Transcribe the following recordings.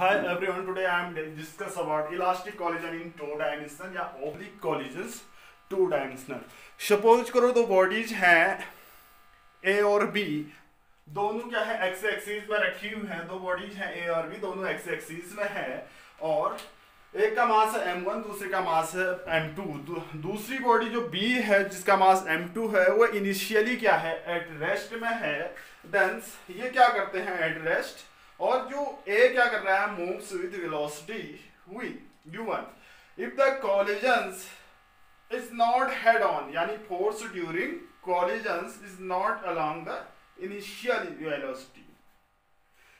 Hi everyone, today I am discuss about elastic collision in two dimension या oblique collisions two dimensional. Suppose करो दो bodies हैं A और B, दोनों क्या है एक्स एक्सिस में रखी हुई हैं. दो बॉडीज हैं A और B, दोनों एक्स एक्सिस में है और एक का मास है m1, दूसरे का मास है m2. दूसरी बॉडी जो B है जिसका मास m2 है वो इनिशियली क्या है एट रेस्ट में है. देंस ये क्या करते हैं एट रेस्ट, और जो A क्या कर रहा है moves with velocity v u1. If the collisions is not head on, यानी force during collisions is not along the initial velocity,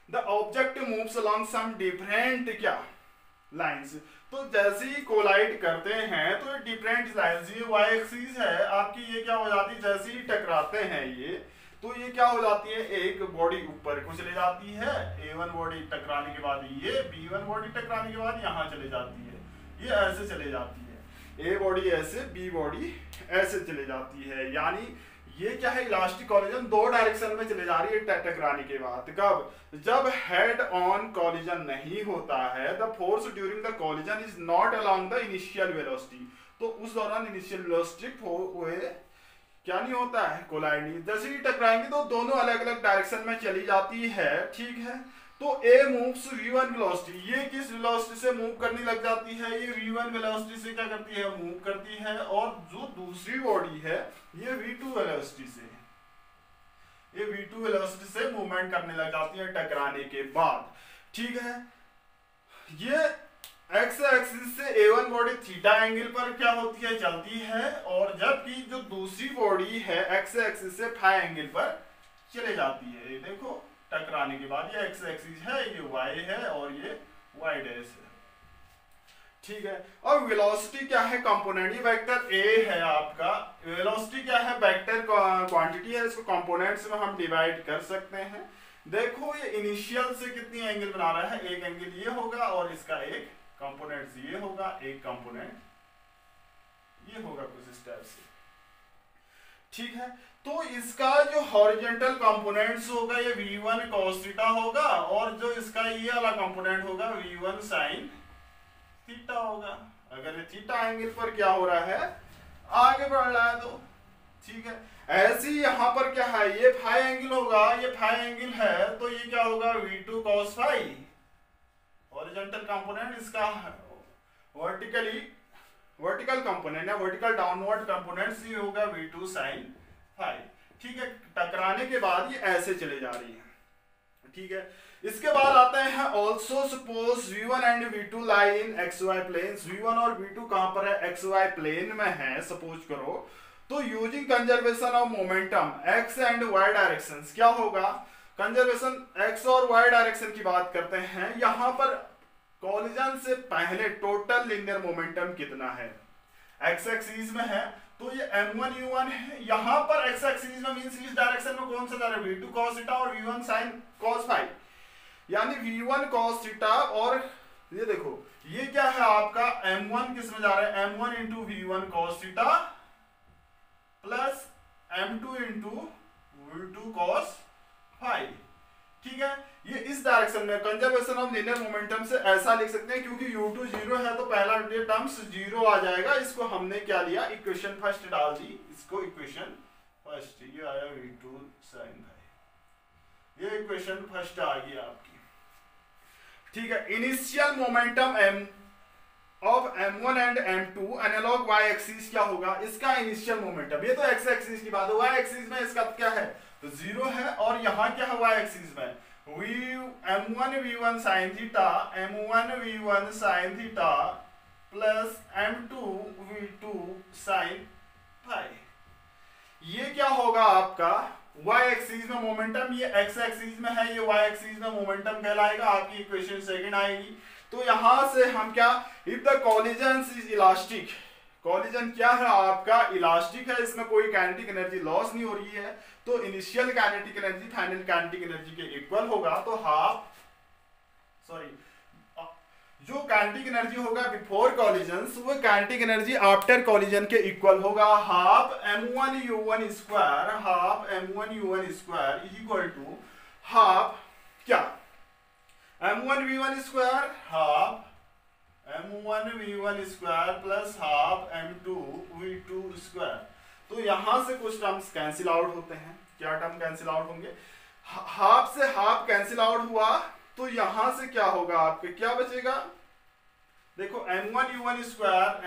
the object moves along some different क्या लाइंस. तो जैसे ही कोलाइड करते हैं तो डिफरेंट लाइंस, ये y axis है आपकी, ये क्या हो जाती है जैसे ही टकराते हैं ये, तो ये क्या हो जाती है एक बॉडी ऊपर को चले जाती है. A1 बॉडी टकराने के बाद ये B1 बॉडी टकराने के बाद यहाँ चले जाती है, ये ऐसे चले जाती है. A बॉडी ऐसे, B बॉडी ऐसे चले जाती है. यानी ये क्या है इलास्टिक कॉलिजन दो डायरेक्शन में चले जा रही है टकराने के बाद. कब? जब हेड ऑन कॉलिजन नहीं होता है, the force during the collision is not along the initial velocity. तो उस दौरान इनिशियल वेलोसिटी क्या नहीं होता है कोलाइड नहीं. जैसे ही टकराएंगे तो दोनों अलग अलग डायरेक्शन में चली जाती है. ठीक है, तो A मूव्स v1 वेलोसिटी, ये किस वेलोसिटी से मूव करने लग जाती है, ये v1 वेलोसिटी से क्या करती है मूव करती है. और जो दूसरी बॉडी है ये v2 वेलोसिटी से, ये v2 वेलोसिटी से मूवमेंट करने लग जाती है टकराने के बाद. ठीक है, ये एक्स एक्सिस से A1 बॉडी थीटा एंगल पर क्या होती है चलती है, और जबकि जो दूसरी बॉडी है एक्स एक्सिस से फाई एंगल पर चले जाती है. ये देखो टकराने के बाद ये एक्स एक्सिस है, ये y है और ये y डैश है. ठीक है, और वेलोसिटी क्या है कंपोनेंट, ये वेक्टर A है आपका. वेलोसिटी क्या है वेक्टर क्वांटिटी है, इसको कंपोनेंट्स में हम डिवाइड कर सकते हैं. देखो ये इनिशियल से कितनी एंगल बना रहा है, एक एंगल ये होगा और इसका एक कंपोनेंट ये होगा, एक कंपोनेंट ये होगा कुछ इस टाइप से. ठीक है, तो इसका जो हॉरिजॉन्टल कंपोनेंट्स होगा ये v1 cos थीटा होगा, और जो इसका ये वाला कंपोनेंट होगा v1 sin थीटा होगा. अगर ये थीटा एंगल पर क्या हो रहा है आगे बढ़ रहा है तो ठीक है. ऐसे ही यहाँ पर क्या है ये फाई एंगल होगा, ये फाई एंगल है तो ये क्या होगा v2 cos phi. Horizontal component इसका वर्टिकल कंपोनेंट है, वर्टिकल डाउनवर्ड कंपोनेंट ये होगा v2 sin फाई. ठीक है, टकराने के बाद ये ऐसे चले जा रही है. ठीक है, इसके बाद आते हैं also suppose v1 and v2 lie in xy planes. v1 और v2 कहां पर है xy प्लेन में है सपोज करो. तो using conservation of momentum x and y directions क्या होगा, कंजर्वेशन x और y डायरेक्शन की बात करते हैं. यहां पर कॉलिजन से पहले टोटल लिनियर मोमेंटम कितना है, x एक्सिस में है तो ये m1 u1 है. यहां पर x एक्सिस में मींस इस डायरेक्शन में कौन सा जा रहा है v2 cos थीटा और v1 sin cos फाई, यानी v1 cos थीटा. और ये देखो ये क्या है आपका m1 किस में जा रहा है m1 into v1 cos theta plus m2 into v2 cos phi. ठीक है, ये इस डायरेक्शन में कंजर्वेशन ऑफ लीनियर मोमेंटम से ऐसा लिख सकते हैं क्योंकि u2 जीरो है तो पहला टर्म्स जीरो आ जाएगा. इसको हमने क्या लिया इक्वेशन फर्स्ट डाल दी, इसको इक्वेशन फर्स्ट, ये आया v2 sin फाई, ये इक्वेशन फर्स्ट आ गई आपकी. ठीक है, initial momentum m of m1 and m2 analogue y axis क्या होगा, इसका इनिशियल मोमेंटम. ये तो x एक्सिस की बात है, y एक्सिस में इसका क्या है तो जीरो है, और यहाँ क्या है y एक्सिस में m1 v1 sin theta, m1 v1 sin theta plus m2 v2 sin phi. ये क्या होगा आपका y एक्सिस में मोमेंटम, ये x एक्सिस में है, ये y एक्सिस में मोमेंटम कहलाएगा. आपकी इक्वेशन सेकंड आएगी. तो यहां से हम क्या, if the collision is elastic, collision क्या है आपका इलास्टिक है, इसमें कोई काइनेटिक एनर्जी लॉस नहीं हो रही है, तो initial kinetic energy final kinetic energy के इक्वल होगा. तो जो काइनेटिक एनर्जी होगा बिफोर कॉलिजन वो काइनेटिक एनर्जी आफ्टर कॉलिजन के इक्वल होगा. Half m1 u1 square, half m1 u1 square is equal to half क्या m1v1 square half m1v1 square plus half m2v2 square. तो यहां से कुछ टर्म्स कैंसिल आउट होते हैं। क्या टर्म कैंसिल आउट होंगे? हाफ से हाफ कैंसिल आउट हुआ तो यहां से क्या होगा आपके, क्या बचेगा? देखो m1u1 square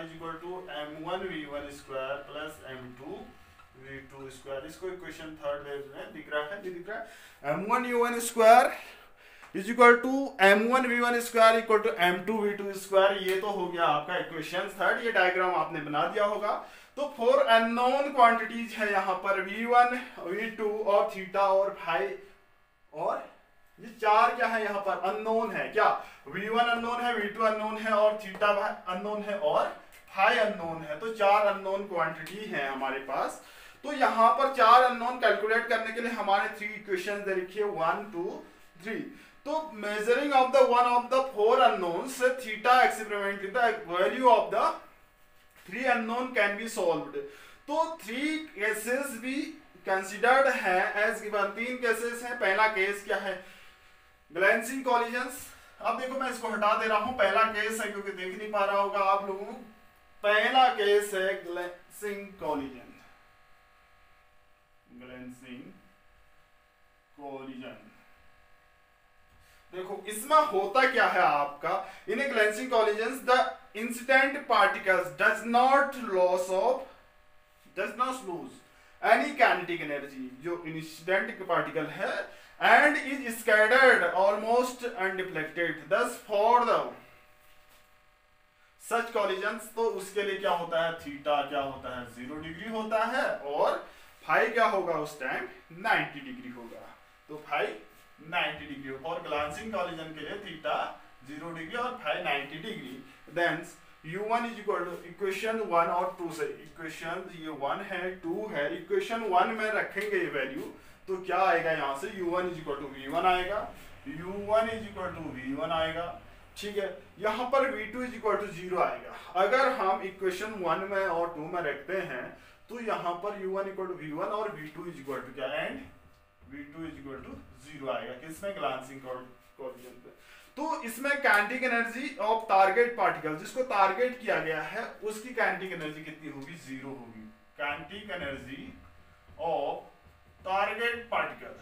is equal to m1v1 square plus m2v2 square. इसको इक्वेशन थर्ड में दिख रहा है, दिख रहा है। m1u1 square is equal to m1v1 square equal to m2v2 square. ये तो हो गया आपका इक्वेशन थर्ड। ये डायग्राम आपने बना दिया होगा। तो 4 अननोन क्वांटिटीज है यहाँ पर v1 v2 और थीटा और फाई, और ये चार क्या है यहाँ पर अननोन है। क्या? v1 अननोन है, v2 अननोन है और थीटा अननोन है और फाई अननोन है। तो चार अननोन क्वांटिटी है हमारे पास। तो यहाँ पर चार अननोन कैलकुलेट करने के लिए हमारे 3 इक्वेशन दे रखी है 1 2 3। तो measuring of the one of the 4 unknowns theta experiment the value of the 3 unknown can be solved. तो 3 केसेस भी कंसिडर्ड है एज गिवन। 3 केसेस हैं। पहला केस क्या है? ग्लेंसिंग कॉलिजन्स। अब देखो मैं इसको हटा दे रहा हूं। पहला केस है क्योंकि देख नहीं पा रहा होगा आप लोगों को। पहला केस है ग्लेंसिंग कॉलिजन। ग्लेंसिंग कॉलिजन देखो इसमें होता क्या है आपका, in a glancing collisions the incident particles does not lose any kinetic energy. जो इंसिडेंट पार्टिकल है and is scattered almost undeflected thus for the such collisions। तो उसके लिए क्या होता है? थीटा क्या होता है? 0 डिग्री होता है और फाई क्या होगा उस टाइम? 90 डिग्री होगा। तो फाई 90 डिग्री और ग्लेंसिंग कॉलिजन के लिए थीटा 0 डिग्री और phi 90 degree. Then u1 is equal to equation 1 और 2 से, इक्वेशन ये 1 है 2 है, इक्वेशन 1 में रखेंगे ये वैल्यू तो क्या आएगा यहाँ से? u1 is equal to v1 आएगा, u1 is equal to v1 आएगा। ठीक है, यहाँ पर v2 इज इक्वल टू 0 आएगा। अगर हम इक्वेशन 1 में और 2 में रखते हैं तो यहाँ पर u1 इक्वल टू v1 और v2 इज इक्वल टू क्या? And v2 is equal to 0 आएगा। किसमें? ग्लेंसिंग कॉलिजन पे। तो इसमें kinetic energy of target particle, जिसको टारगेट किया गया है उसकी काइनेटिक एनर्जी कितनी होगी? 0 होगी। Kinetic energy of target particle,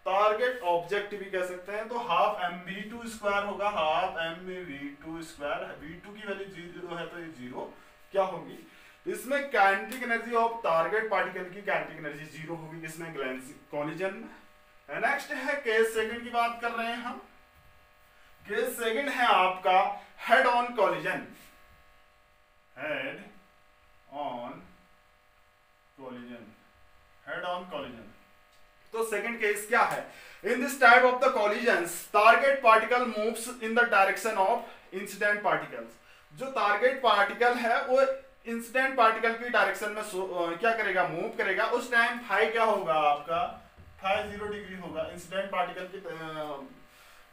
target object भी कह सकते हैं। तो हाफ mv2 स्क्वायर होगा, हाफ mv2 स्क्वायर। v2 की वैल्यू 0 है तो ये 0 क्या होगी? इसमें kinetic energy of target particle की काइनेटिक एनर्जी 0 होगी। किसमें? ग्लेंसिंग कॉलिजन में। नेक्स्ट है केस सेकंड की बात कर रहे हैं हम। केस सेकंड है आपका head on collision. Head on collision, head on collision. तो सेकंड केस क्या है? In this type of the collisions target particle moves in the direction of incident particles. जो टारगेट पार्टिकल है वो इंसिडेंट पार्टिकल की direction में क्या करेगा? मूव करेगा। उस टाइम फाई क्या होगा आपका? फाई 0 डिग्री होगा। इंसिडेंट पार्टिकल की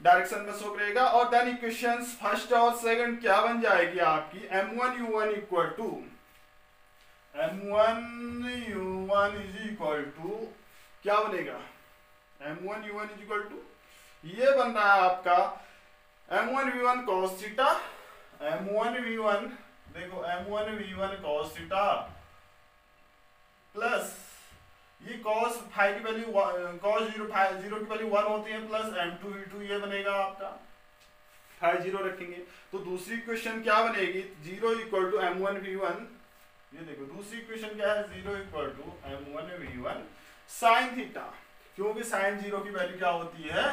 डायरेक्शन में शो करेगा। और देन इक्वेशंस फर्स्ट और सेकंड क्या बन जाएगी आपकी? m1u1 equal to m1u1 is equal to क्या बनेगा? m1u1 इज इक्वल टू ये बन रहा है आपका m1v1 cos थीटा, m1v1 देखो m1v1 cos थीटा प्लस ये cos फाई की वैल्यू cos 0 की वैल्यू 1 होती है प्लस m2v2 ये बनेगा आपका फाई 0 रखेंगे। तो दूसरी इक्वेशन क्या बनेगी? 0 इक्वल टू m1v1। ये देखो दूसरी इक्वेशन क्या है? 0 equal to m1v1 sine theta. क्योंकि साइन 0 की वैल्यू क्या होती है?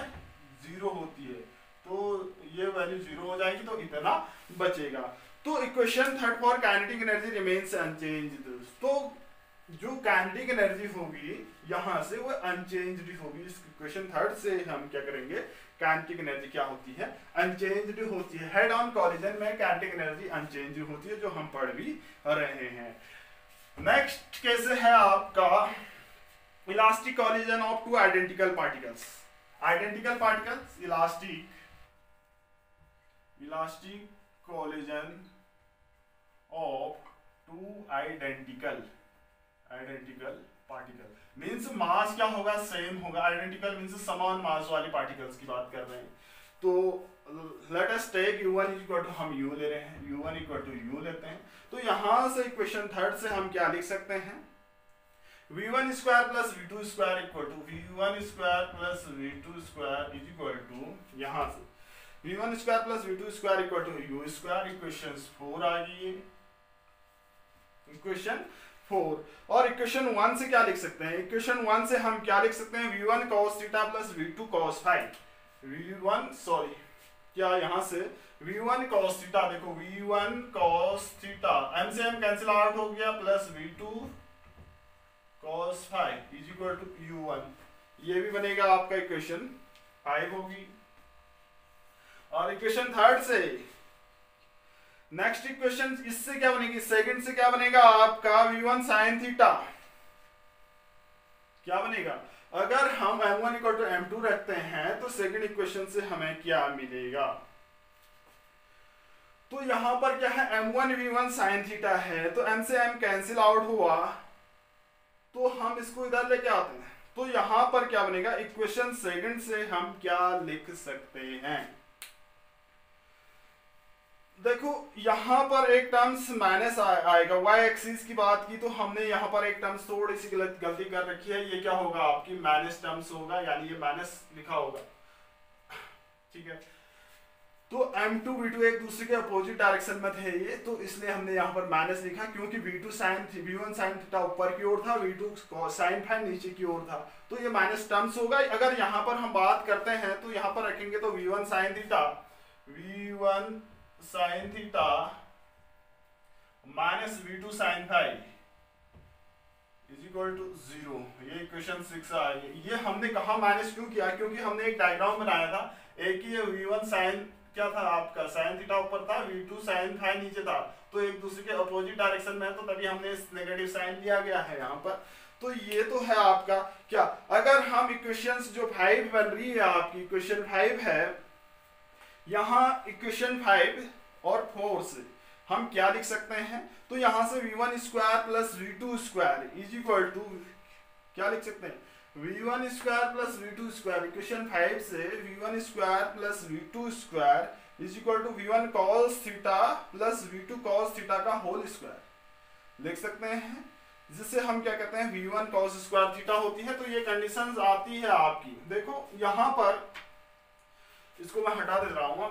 0 होती है। तो ये वैल्यू 0 हो जाएगी तो इतना बचेगा। तो equation third for kinetic energy remains unchanged. तो जो काइनेटिक एनर्जी होगी यहां से वो अनचेंज्ड होगी। इस इक्वेशन थर्ड से हम क्या करेंगे? काइनेटिक एनर्जी क्या होती है? अनचेंज्ड होती है। हेड ऑन कॉलिजन में काइनेटिक एनर्जी अनचेंज्ड होती है, जो हम पढ़ भी रहे हैं। नेक्स्ट कैसे है आपका elastic collision of two identical particles. Identical particles elastic collision of two identical particle means mass क्या होगा, सेम होगा। आइडेंटिकल मीन्स समान मास वाले पार्टिकल्स की बात कर रहे हैं। तो let us take u1 equal to, हम u ले रहे हैं, u1 इक्वल टू u लेते हैं। तो यहां से इक्वेशन थर्ड से हम क्या लिख सकते हैं, v1 square plus v2 square equal to v1 square plus v2 square is equal to, यहां से v1 square plus v2 square equal to u square. Equation 4 आ गई है, इक्वेशन 4। और इक्वेशन 1 से क्या लिख सकते हैं, इक्वेशन 1 से हम क्या लिख सकते हैं, v1 cos theta plus v2 cos phi, v1 sorry क्या यहां से v1 cos थीटा, देखो v1 cos थीटा m से m कैंसिल आउट हो गया, plus v2 cos phi is equal to u1। ये भी बनेगा आपका इक्वेशन 5 होगी। और इक्वेशन थर्ड से नेक्स्ट इक्वेशन इससे क्या बनेगी, सेकंड से क्या बनेगा आपका v1 sin थीटा, क्या बनेगा, अगर हम m1 इक्वल टू m2 रखते हैं तो सेकंड इक्वेशन से हमें क्या मिलेगा, तो यहां पर क्या है m1 v1 sin थीटा है, तो m से m कैंसिल आउट हुआ, तो हम इसको इधर लेके आते हैं, तो यहां पर क्या बनेगा, इक्वेशन सेकंड से हम क्या लिख सकते हैं, देखो यहां पर एक टर्म्स माइनस आएगा, y एक्सिस की बात की तो हमने यहां पर एक टर्म्स थोड़ी सी गलती कर रखी है, ये क्या होगा आपकी माइनस टर्म्स होगा, यानी ये माइनस लिखा होगा, ठीक है। तो m2 v2 एक दूसरे के अपोजिट डायरेक्शन में थे ये, तो इसलिए हमने यहाँ पर माइनस लिखा, क्योंकि v1 sin थीटा ऊपर की ओर था, v2 sin फाई नीचे की ओर था, तो ये माइनस टर्म्स होगा। अगर यहाँ पर हम बात करते हैं तो यहाँ पर रखेंगे तो v1 sin theta minus v2 sin phi is equal to 0। ये इक्वेशन 6 आ गई। ये हमने कहा माइनस क्यों किया, क्योंकि हमने एक डायग्राम बनाया था, एक ही v1 sin क्या था आपका sin थीटा ऊपर था, v2 sin फाई नीचे था, तो एक दूसरे के अपोजिट डायरेक्शन में है, तो तभी हमने इस नेगेटिव साइन लिया गया है यहाँ पर। तो ये तो है आपका क्या, अगर हम इक्वेशंस जो 5 बन रही है आपकी, इक्वेशन 5 है, यहाँ इक्वेशन 5 और 4 से हम क्या लिख सकते हैं, तो यहां से v1 square plus v2 square is equal to क्या लिख सकते हैं, v1 square plus v2 square, equation 5 से v1 square plus v2 square is equal to v1 cos theta plus v2 cos theta का होल स्क्वायर लिख सकते हैं, जिससे हम क्या कहते हैं v1 cos स्क्वायर थीटा होती है। तो ये कंडीशंस आती है आपकी, देखो यहां पर इसको मैं हटा दे रहा हूं,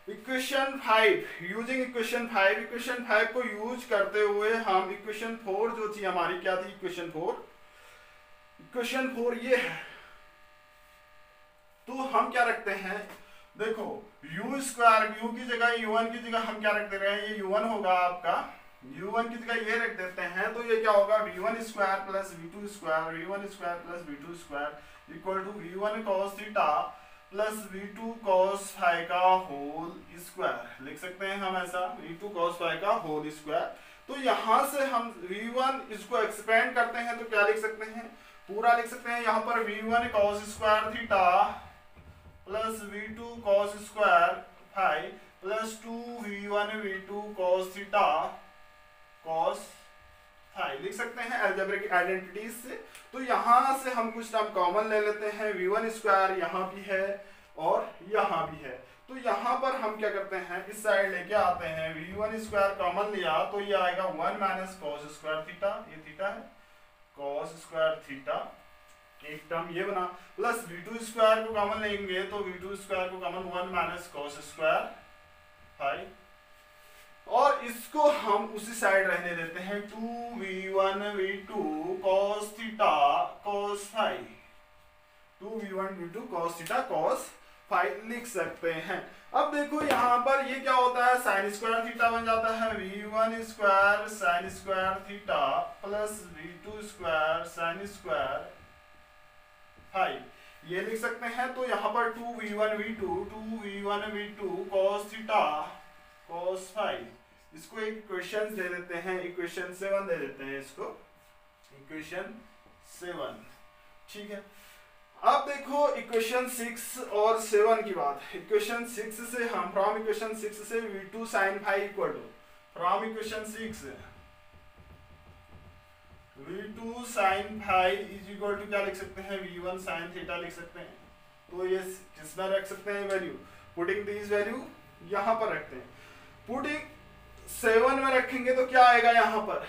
इक्वेशन 5 यूजिंग इक्वेशन 5 को यूज करते हुए हम इक्वेशन 4 जो थी हमारी, क्या थी इक्वेशन 4 ये है, तो हम क्या रखते हैं, देखो u स्क्वायर, u की जगह u1 की जगह हम क्या रख दे रहे हैं, ये u1 होगा आपका, u1 की जगह ये रख देते हैं, तो ये क्या होगा v1 square plus v2 square, v1 square plus v2 square equal to v1 cos theta plus v2 cos phi का होल स्क्वायर लिख सकते हैं हम ऐसा, v2 cos फाई का होल स्क्वायर। तो यहां से हम v1 इसको एक्सपेंड करते हैं तो क्या लिख सकते हैं, पूरा लिख सकते हैं, यहाँ पर v1 cos square theta plus v2 cos square phi plus 2v1 v2 cos theta cos phi लिख सकते हैं अलजेब्रिक आइडेंटिटीज से। तो यहां से हम कुछ टर्म कॉमन ले लेते हैं, v1 स्क्वायर यहाँ भी है और यहाँ भी है, तो यहाँ पर हम क्या करते हैं, इस साइड लेके आते हैं, v1 स्क्वायर कॉमन लिया तो ये आएगा 1 माइनस cos स्क्वायर थीटा, ये थीटा है, cos स्क्वायर थीटा एक टर्म ये बना, प्लस v2 स्क्वायर को कॉमन लेंगे तो v2 स्क्वायर को common 1 minus cos square phi, और इसको हम उसी साइड रहने देते हैं 2v1 v2 cos theta cos phi, 2v1 v2 cos theta cos phi लिख सकते हैं। अब देखो यहाँ पर ये क्या होता है, साइन स्क्वायर थीटा बन जाता है v1 square sine square theta plus v2 square sine square phi, ये लिख सकते हैं। तो यहाँ पर 2v1 v2 cos theta cos phi, इसको एक इक्वेशन दे देते हैं, इक्वेशन 7 दे देते हैं इसको, इक्वेशन 7, ठीक है। अब देखो इक्वेशन 6 और 7 की बात, इक्वेशन 6 से हम फ्रॉम इक्वेशन 6 से v2 sin phi equal to, from equation 6 v2 sin phi is equal to क्या लिख सकते हैं, v1 sin थीटा लिख सकते हैं। तो ये किसमें रख सकते हैं वैल्यू, पुटिंग दिस वैल्यू यहाँ पर रखते हैं। पुटिंग 7 में रखेंगे तो क्या आएगा यहाँ पर,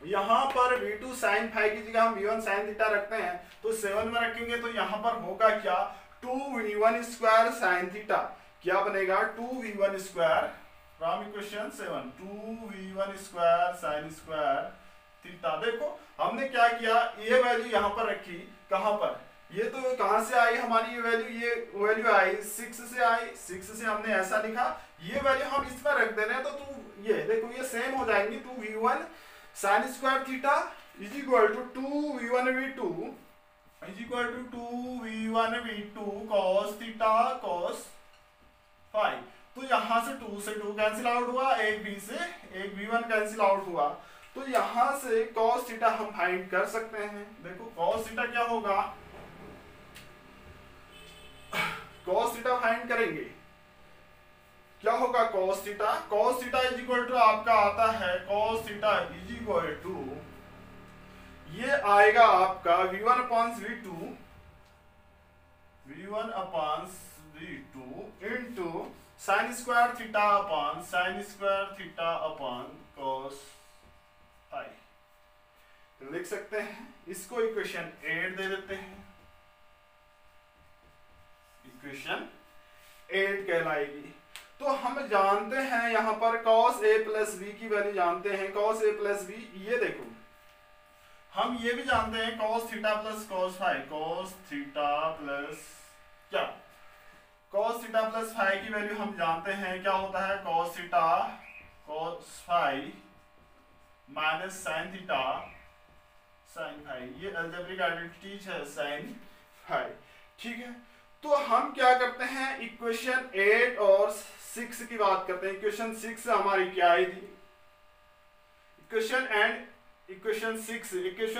यहाँ पर v2 sin फाई की जगह हम v1 sin थीटा रखते हैं, तो 7 में रखेंगे तो यहाँ पर होगा क्या, 2v1 स्क्वायर sin थीटा, क्या बनेगा 2v1 square from equation 7, 2v1 square sin square theta. देखो हमने क्या किया, ये वैल्यू यहाँ पर रखी, कहाँ पर, ये तो कहाँ से आई हमारी ये वैल्यू आई 6 से आई, 6 से हमने ऐसा लिखा, ये वैल्यू हम इसमें रख दे रहे हैं, तो ये देखो ये सेम हो जाएंगी, 2v1 sin square theta is equal to 2v1 v2 is equal to 2v1 v2 cos theta cos phi. तो यहाँ से 2 से 2 कैंसिल आउट हुआ, एक v से एक v1 कैंसिल आउट हुआ, तो यहाँ से cos थीटा हम फाइंड कर सकते हैं। देखो cos थीटा क्या होगा, cos थीटा फाइंड करेंगे, क्या होगा cos theta, cos theta is equal to आपका आता है cos theta is equal to, ये आएगा आपका v1 upon v2 into sine square theta upon sine square theta upon cos phi. तो लिख सकते हैं इसको इक्वेशन 8 दे देते हैं, इक्वेशन 8 कहलाएगी। तो हम जानते हैं यहाँ पर cos a प्लस b की वैल्यू जानते हैं, cos a प्लस b, ये देखो हम ये भी जानते हैं cos theta plus cos phi, cos theta plus क्या, cos थीटा प्लस फाई की वैल्यू हम जानते हैं क्या होता है, cos theta cos phi minus sin theta sin phi, ये अलजेब्रिक आइडेंटिटीज है sin फाई, ठीक है। तो हम क्या करते हैं, इक्वेशन 8 और 6 की बात करते हैं। इक्वेशन 6 हमारी क्या आई थी, इक्वेशन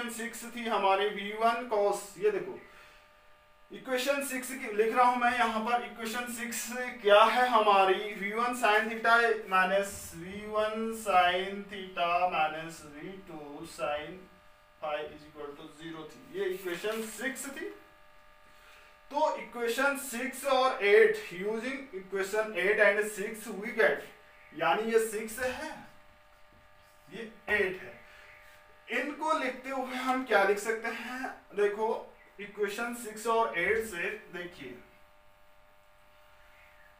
6 थी हमारी v1 cos, ये देखो इक्वेशन 6 की लिख रहा हूं मैं यहाँ पर, इक्वेशन 6 क्या है हमारी, v1 sin theta minus v1 sin theta minus v2 sin phi is equal to 0 थी, ये इक्वेशन 6 थी। तो इक्वेशन 6 और 8 using equation 8 and 6 we get, यानी ये 6 है ये 8 है, इनको लिखते हुए हम क्या लिख सकते हैं, देखो इक्वेशन 6 और 8 से देखिए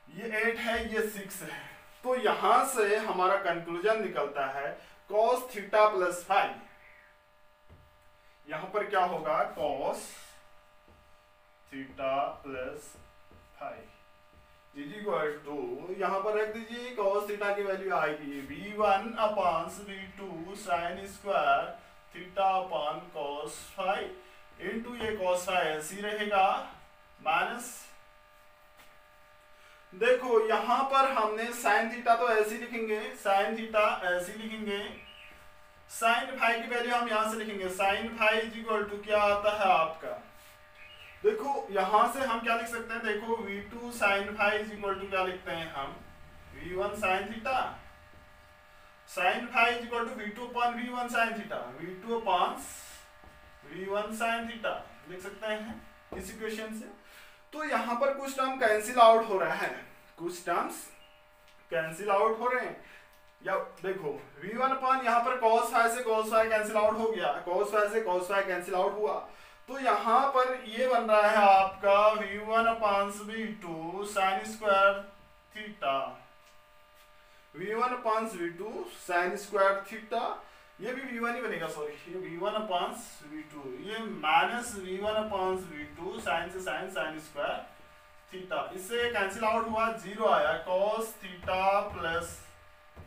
ये 8 है ये 6 है, तो यहां से हमारा कंक्लूजन निकलता है cos थीटा प्लस फाई, यहां पर क्या होगा cos theta plus phi is equal to, यहां पर रख दीजिए cos थीटा की वैल्यू आएगी v1 upon v2 sin square theta upon cos phi into ये cos फाई ऐसी रहेगा माइनस, देखो यहां पर हमने sin थीटा तो ऐसी लिखेंगे, sin थीटा ऐसी लिखेंगे, sin फाई की वैल्यू हम यहां से लिखेंगे, sin phi is equal to क्या आता है आपका, देखो यहां से हम क्या लिख सकते हैं, देखो v2 sin phi is equal to क्या लिखते हैं हम, v1 sin theta, sin phi is equal to v2 upon v1 sin theta, v2 upon v1 sin theta लिख सकते हैं इस इक्वेशन से। तो यहां पर कुछ टर्म कैंसिल आउट हो रहा है, कुछ टर्म्स कैंसिल आउट हो रहे हैं, या देखो v1 अपॉन यहाँ पर cos फाई से cos फाई कैंसिल आउट हो गया, cos फाई से cos फाई कैंसिल आउट हुआ, तो यहाँ पर ये बन रहा है आपका v1 upon v2 sin square theta, v1 upon v2 sin square theta, ये भी v1 ही बनेगा, सॉरी ये v1 अपॉन v2, ये minus v1 upon v2 sin से sin स्क्वायर थीटा, इससे कैंसिल आउट हुआ, 0 आया, cos थीटा प्लस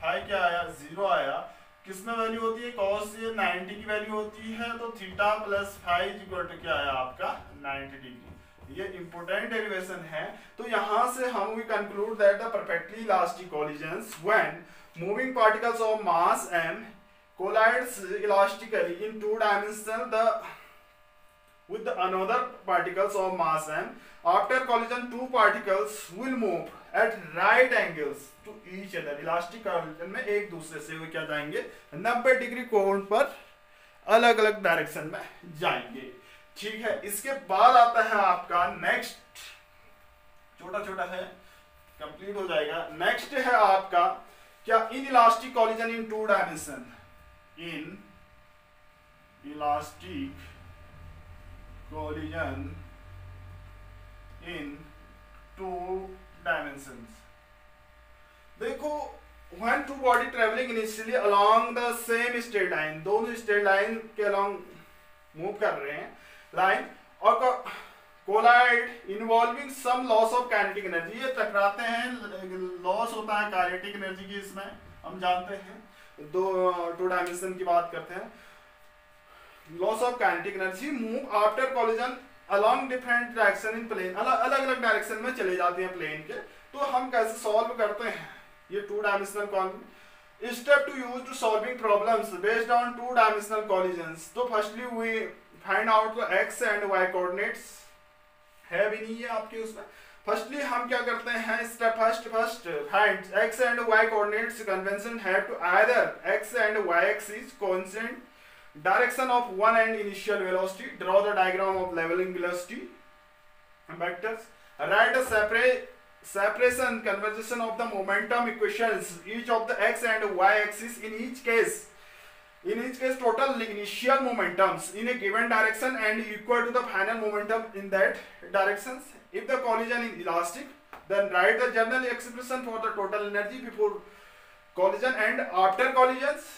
फाई क्या आया 0 आया, किसमें वैल्यू होती है, cos ये 90 की वैल्यू होती है, तो theta plus phi equal to क्या आया आपका 90 डिग्री, ये इंपोर्टेंट डेरिवेशन है। तो यहां से हम we conclude that the perfectly elastic collisions when moving particles of mass m collides elastically in two dimensions with the another particles of mass m, after collision two particles will move at right angles to each other, elastic collision में एक दूसरे से वो क्या जाएंगे 90 degree कोण पर अलग अलग डायरेक्शन में जाएंगे। ठीक है, इसके बाद आता है आपका नेक्स्ट, छोटा छोटा है, कंप्लीट हो जाएगा। नेक्स्ट है आपका क्या, inelastic collision in two dimension, inelastic collision in two dimensions। देखो, when two body traveling initially along the same straight line, दोनों straight line के along मूव कर रहे हैं लाइन, और collide involving some loss of kinetic energy, ये टकराते हैं, लॉस होता है काइनेटिक एनर्जी की, इसमें हम जानते हैं, टू डायमेंशन की बात करते हैं, loss of kinetic energy, move after collision along different direction in plane, अलग अलग डायरेक्शन में चले जाते हैं प्लेन के। तो हम कैसे सॉल्व करते हैं ये two dimensional collision, step two use to solving problems based on two dimensional collisions. तो firstly we find out the X and Y coordinates, है भी नहीं है आपके उसमें। फर्स्टली हम क्या करते हैं, step first find x and Y coordinates convention have to either x and y axis coincident direction of one and initial velocity, draw the diagram of leveling velocity vectors, write a separation conversion of the momentum equations each of the x and y axis, in each case total initial momentums in a given direction and equal to the final momentum in that directions. If the collision is elastic, then write the general expression for the total energy before collision and after collisions.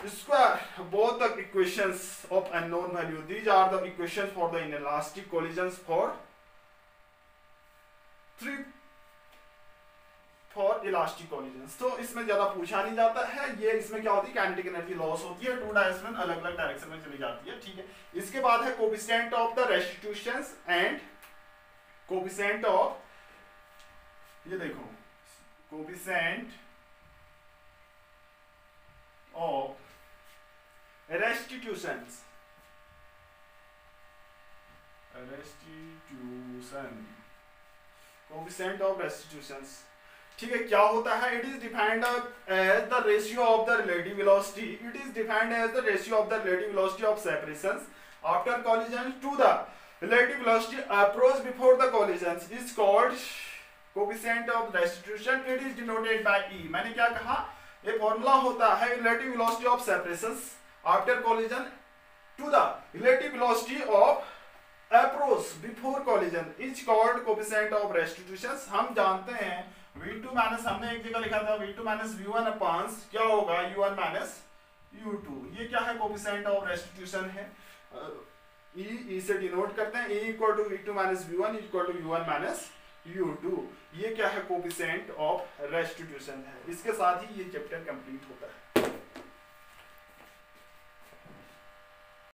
Square both the equations of unknown value. These are the equations for the inelastic collisions for elastic collisions. तो इसमें ज्यादा पूछा नहीं जाता है, ये इसमें क्या होती है, काइनेटिक एनर्जी लॉस होती है, टू डायमेंशन अलग अलग डायरेक्शन में चली जाती है। ठीक है, इसके बाद है coefficient of the restitutions and coefficient of, ये देखो, coefficient of restitution, coefficient of restitutions। ठीक है, क्या होता है, it is defined as the ratio of the relative velocity, it is defined as the ratio of the relative velocity of separations after collision to the relative velocity approach before the collision is called coefficient of restitution. It is denoted by E. मैंने क्या कहा, ये formula होता है relative velocity of separations after collision to the relative velocity of approach before collision is called coefficient of restitutions। हम जानते हैं v2 minus, हमने एक जगह लिखा था v2 माइनस v1 अपॉन क्या होगा u1 माइनस u2। ये क्या है, कोफिशिएंट ऑफ रेस्टिट्यूशन है, e से डिनोट करते हैं, e equal to v2 minus v1 equal to u1 minus u2। ये क्या है, कोफिशिएंट ऑफ रेस्टिट्यूशन है। इसके साथ ही ये चैप्टर कंप्लीट होता है।